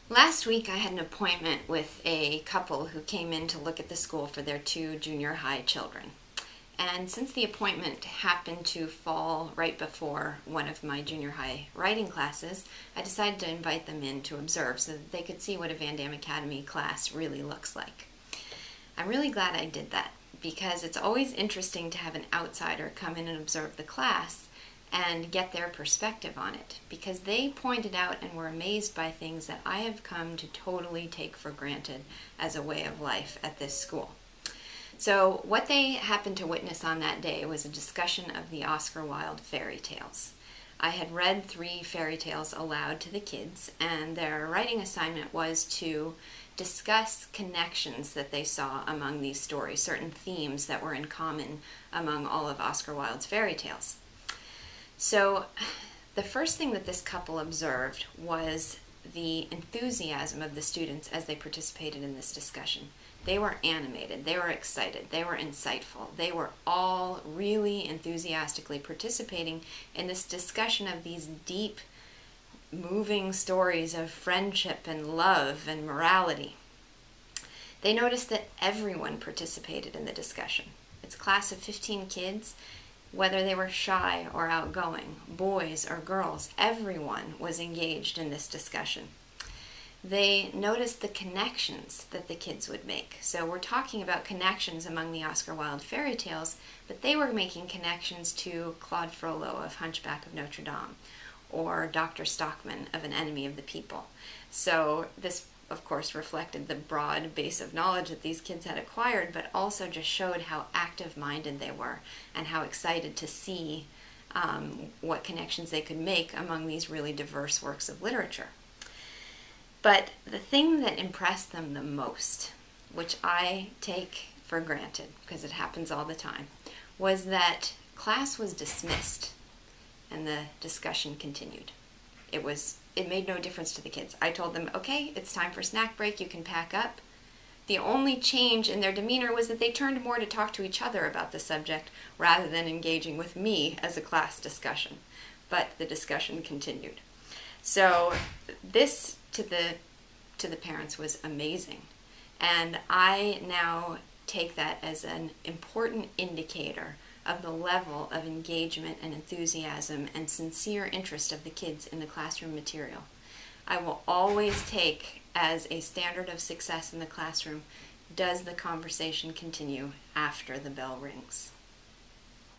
Last week I had an appointment with a couple who came in to look at the school for their two junior high children. And since the appointment happened to fall right before one of my junior high writing classes, I decided to invite them in to observe so that they could see what a VanDamme Academy class really looks like. I'm really glad I did that because it's always interesting to have an outsider come in and observe the class and get their perspective on it, because they pointed out and were amazed by things that I have come to totally take for granted as a way of life at this school. So what they happened to witness on that day was a discussion of the Oscar Wilde fairy tales. I had read 3 fairy tales aloud to the kids, and their writing assignment was to discuss connections that they saw among these stories, certain themes that were in common among all of Oscar Wilde's fairy tales. So the first thing that this couple observed was the enthusiasm of the students as they participated in this discussion. They were animated, they were excited, they were insightful. They were all really enthusiastically participating in this discussion of these deep, moving stories of friendship and love and morality. They noticed that everyone participated in the discussion. It's a class of 15 kids. Whether they were shy or outgoing, boys or girls, everyone was engaged in this discussion. They noticed the connections that the kids would make. So we're talking about connections among the Oscar Wilde fairy tales, but they were making connections to Claude Frollo of Hunchback of Notre Dame, or Dr. Stockman of An Enemy of the People. So this, of course, reflected the broad base of knowledge that these kids had acquired, but also just showed how active-minded they were and how excited to see what connections they could make among these really diverse works of literature. But the thing that impressed them the most, which I take for granted because it happens all the time, was that class was dismissed and the discussion continued. It made no difference to the kids. I told them, okay, it's time for snack break, you can pack up. The only change in their demeanor was that they turned more to talk to each other about the subject rather than engaging with me as a class discussion. But the discussion continued. So this to the parents was amazing. And I now take that as an important indicator of the level of engagement and enthusiasm and sincere interest of the kids in the classroom material. I will always take as a standard of success in the classroom, does the conversation continue after the bell rings?